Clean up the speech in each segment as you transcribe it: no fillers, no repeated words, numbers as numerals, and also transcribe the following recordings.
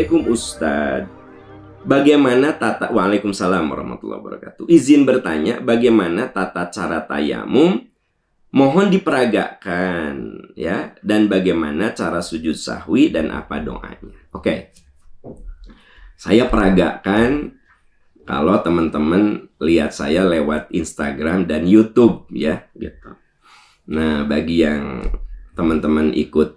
Assalamualaikum Ustadz. Bagaimana tata Waalaikumsalam warahmatullahi wabarakatuh. Izin bertanya, bagaimana tata cara tayamum? Mohon diperagakan ya, dan bagaimana cara sujud sahwi dan apa doanya. Oke. Saya peragakan kalau teman-teman lihat saya lewat Instagram dan YouTube ya gitu. Nah, bagi yang teman-teman ikut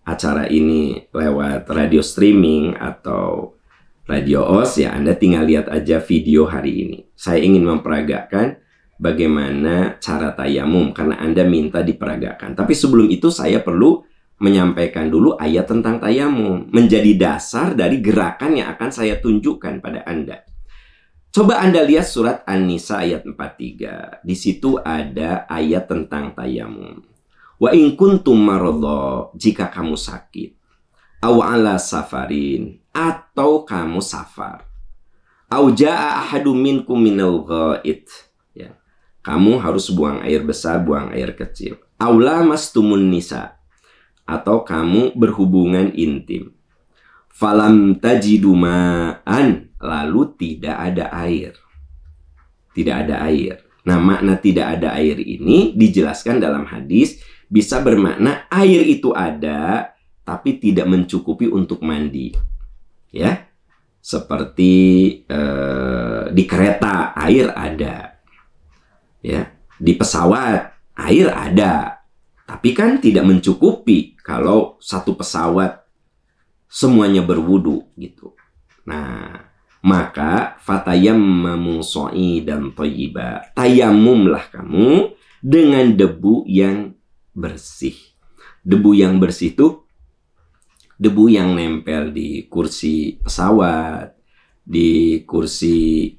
acara ini lewat radio streaming atau radio OS ya, Anda tinggal lihat aja video hari ini. Saya ingin memperagakan bagaimana cara tayamum karena Anda minta diperagakan. Tapi sebelum itu saya perlu menyampaikan dulu ayat tentang tayamum menjadi dasar dari gerakan yang akan saya tunjukkan pada Anda. Coba Anda lihat surat An-Nisa ayat 43. Di situ ada ayat tentang tayamum. Wa in kuntum maradha, jika kamu sakit, aw ala safarin, atau kamu safar, aw jaa ahadum minkum minal ghaid, ya. Kamu harus buang air besar, buang air kecil. Aw lamastumun nisa, atau kamu berhubungan intim. Falam tajidu ma'an, lalu tidak ada air. Tidak ada air. Nah, makna tidak ada air ini dijelaskan dalam hadis bisa bermakna air itu ada tapi tidak mencukupi untuk mandi. Ya. Seperti di kereta air ada. Ya, di pesawat air ada. Tapi kan tidak mencukupi kalau satu pesawat semuanya berwudu gitu. Nah, maka fatayammamu sha'idan thayyiba. Tayamumlah kamu dengan debu yang bersih. Debu yang bersih itu debu yang nempel di kursi pesawat, di kursi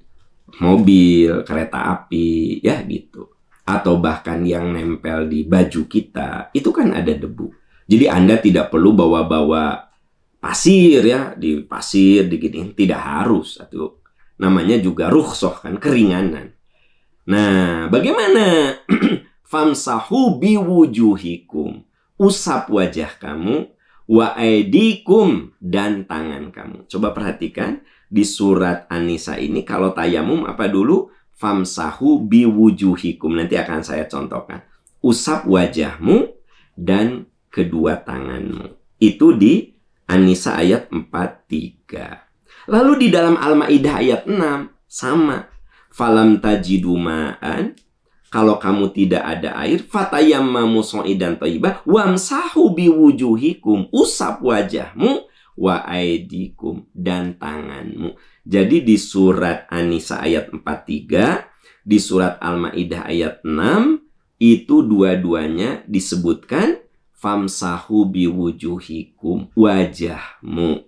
mobil, kereta api, ya gitu. Atau bahkan yang nempel di baju kita, itu kan ada debu. Jadi Anda tidak perlu bawa-bawa pasir ya, di pasir, diginiin. Tidak harus. Atau namanya juga rukhsah kan, keringanan. Nah, bagaimana? Famsahu biwujuhikum, usap wajah kamu, wa aidikum, dan tangan kamu. Coba perhatikan di surat An-Nisa ini kalau tayamum apa dulu? Famsahu biwujuhikum. Nanti akan saya contohkan. Usap wajahmu dan kedua tanganmu. Itu di An-Nisa ayat 43. Lalu di dalam Al-Maidah ayat 6 sama. Falam tajidu ma'an, kalau kamu tidak ada air, fatayammamu sha'idan thayyiban wamsahu biwujuhikum, usap wajahmu, wa aidikum, dan tanganmu. Jadi di surat An-Nisa ayat 43, di surat Al-Maidah ayat 6, itu dua-duanya disebutkan famsahu biwujuhikum, wajahmu.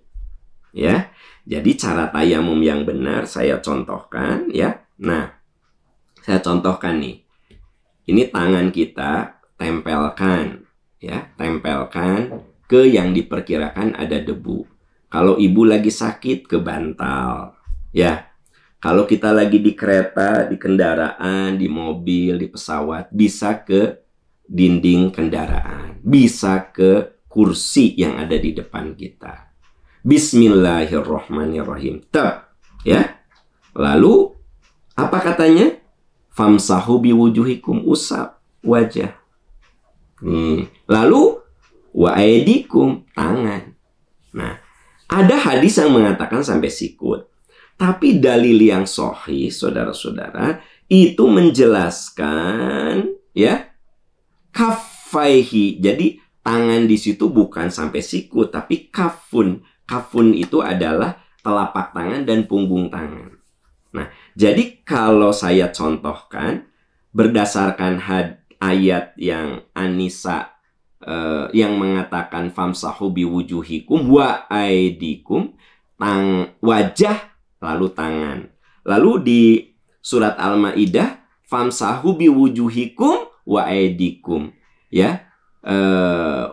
Ya. Jadi cara tayamum yang benar saya contohkan ya. Nah, saya contohkan nih. Ini tangan kita tempelkan ya, tempelkan ke yang diperkirakan ada debu. Kalau ibu lagi sakit ke bantal ya. Kalau kita lagi di kereta, di kendaraan, di mobil, di pesawat, bisa ke dinding kendaraan, bisa ke kursi yang ada di depan kita. Bismillahirrahmanirrahim. Tep, ya. Lalu apa katanya? Famsahu biwujuhikum, usap wajah. Lalu wa aidikum, tangan. Nah, ada hadis yang mengatakan sampai sikut. Tapi dalil yang sahih, saudara-saudara, itu menjelaskan ya kaffaihi. Jadi tangan di situ bukan sampai sikut, tapi kafun. Kafun itu adalah telapak tangan dan punggung tangan. Nah, jadi kalau saya contohkan berdasarkan ayat yang An-Nisa yang mengatakan famsahu biwujuhikum wa aidikum, wajah lalu tangan. Lalu di surat Al-Maidah famsahu biwujuhikum wa aidikum, ya.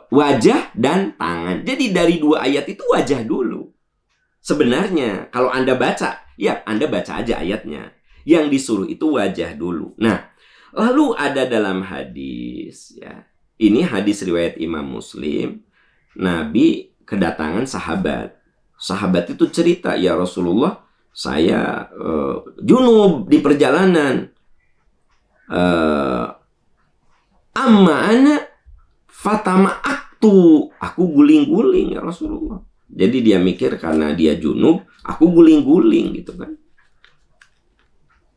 Wajah dan tangan. Jadi dari dua ayat itu wajah dulu. Sebenarnya kalau Anda baca, ya Anda baca aja ayatnya. Yang disuruh itu wajah dulu. Nah, lalu ada dalam hadis ya. Ini hadis riwayat Imam Muslim. Nabi kedatangan sahabat. sahabat itu cerita, ya Rasulullah, saya junub di perjalanan. Amma ana fatama aktu, aku guling-guling ya Rasulullah. Jadi dia mikir karena dia junub, aku guling-guling gitu kan.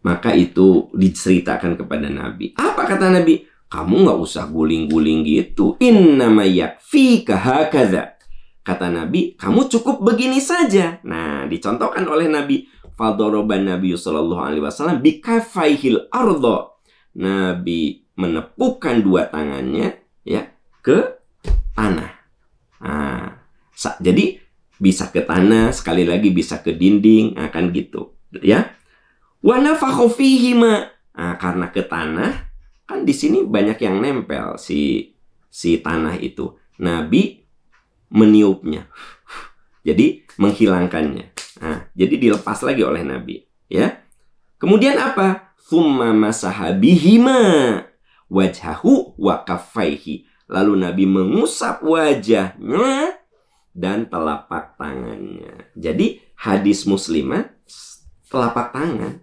Maka itu diceritakan kepada Nabi. Apa kata Nabi? Kamu nggak usah guling-guling gitu. Innama yakfika hakadha. Kata Nabi, kamu cukup begini saja. Nah, dicontohkan oleh Nabi. Fadoroban Nabi sallallahu alaihi wasallam bikafaihil ardo. Nabi menepukkan dua tangannya ya ke tanah. Nah, jadi bisa ke tanah, sekali lagi bisa ke dinding, akan gitu, ya. Wa nafakha fihima. Nah, karena ke tanah kan di sini banyak yang nempel si tanah itu. Nabi meniupnya. Jadi menghilangkannya. Nah, jadi dilepas lagi oleh Nabi, ya. Kemudian apa? Tsumma masaha bihima wajhahu wa kaffaihi. Lalu Nabi mengusap wajahnya dan telapak tangannya. Jadi hadis Muslimah telapak tangan.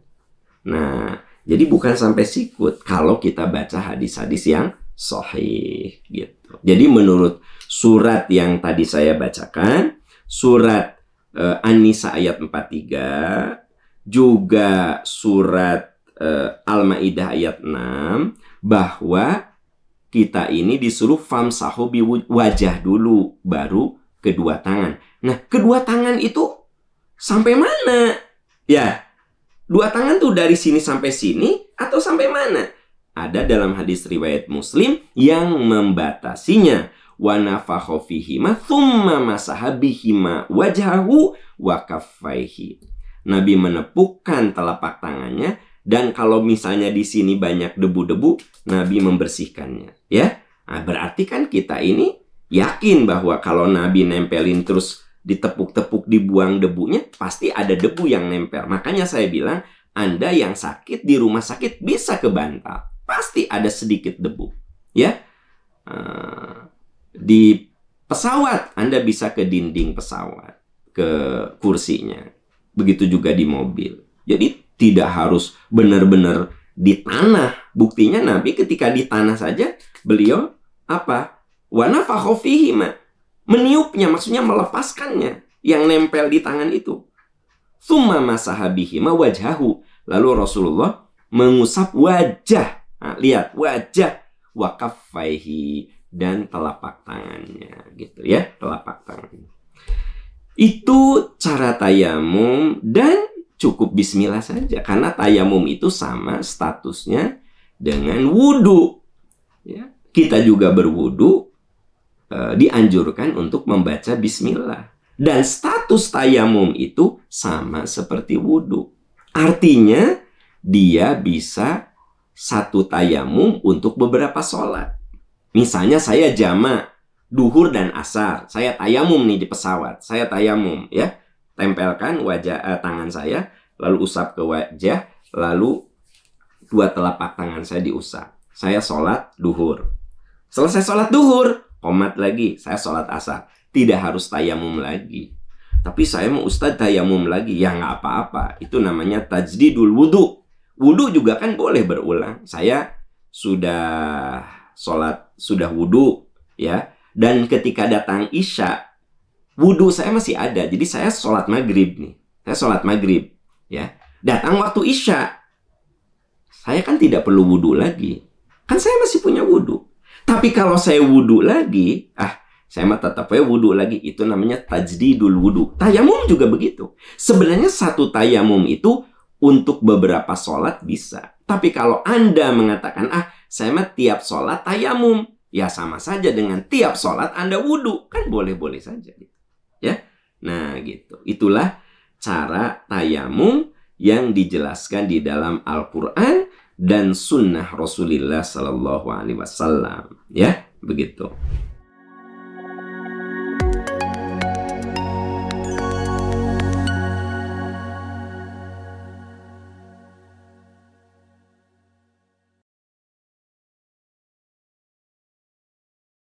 Nah, jadi bukan sampai sikut kalau kita baca hadis-hadis yang sahih gitu. Jadi menurut surat yang tadi saya bacakan, surat An-Nisa ayat 43, juga surat Al-Maidah ayat 6, bahwa kita ini disuruh famsahu bi wajah dulu, baru kedua tangan. Nah, kedua tangan itu sampai mana? Ya, dua tangan tuh dari sini sampai sini atau sampai mana? Ada dalam hadis riwayat Muslim yang membatasinya. Wa nafakha fihima tsumma masaha bihima wajhahu wa kaffaihi. Nabi menepukkan telapak tangannya, dan kalau misalnya di sini banyak debu-debu, Nabi membersihkannya, ya. Nah, berarti kan kita ini yakin bahwa kalau Nabi nempelin terus ditepuk-tepuk, dibuang debunya, pasti ada debu yang nempel. Makanya saya bilang, Anda yang sakit di rumah sakit bisa ke bantal, pasti ada sedikit debu, ya. Di pesawat Anda bisa ke dinding pesawat, ke kursinya. Begitu juga di mobil. Jadi tidak harus benar-benar di tanah. Buktinya Nabi ketika di tanah saja, beliau apa? Wa nafakha fihima, meniupnya, maksudnya melepaskannya yang nempel di tangan itu. Tsumma masaha bihima wajhahu. Lalu Rasulullah mengusap wajah. Nah, lihat wajah, wa kaffaihi, dan telapak tangannya gitu ya, telapak tangan. Itu cara tayamum, dan cukup bismillah saja karena tayamum itu sama statusnya dengan wudu, ya. Kita juga berwudu, dianjurkan untuk membaca bismillah, dan status tayamum itu sama seperti wudu. Artinya dia bisa satu tayamum untuk beberapa sholat. Misalnya saya jamak duhur dan asar, saya tayamum nih di pesawat, saya tayamum, ya, tempelkan wajah tangan saya, lalu usap ke wajah, lalu dua telapak tangan saya diusap. Saya sholat duhur, selesai sholat duhur, qomat lagi, saya sholat asar. Tidak harus tayamum lagi. Tapi saya mau Ustadz tayamum lagi, ya nggak apa-apa. Itu namanya tajdidul wudu. Wudu juga kan boleh berulang. Saya sudah sholat, sudah wudu, ya. Dan ketika datang Isya, wudu saya masih ada. Jadi saya sholat maghrib nih. Saya sholat maghrib, ya. Datang waktu Isya, saya kan tidak perlu wudu lagi. Kan saya masih punya wudu. Tapi kalau saya wudu lagi, saya mah tetap wudu lagi. Itu namanya tajdidul wudu. Tayamum juga begitu. Sebenarnya satu tayamum itu untuk beberapa sholat bisa. Tapi kalau Anda mengatakan, saya mah tiap sholat tayamum, ya sama saja dengan tiap sholat Anda wudu. Kan boleh-boleh saja. Ya, nah gitu. Itulah cara tayamum yang dijelaskan di dalam Al-Quran dan sunnah Rasulullah Sallallahu Alaihi Wasallam. Ya, begitu.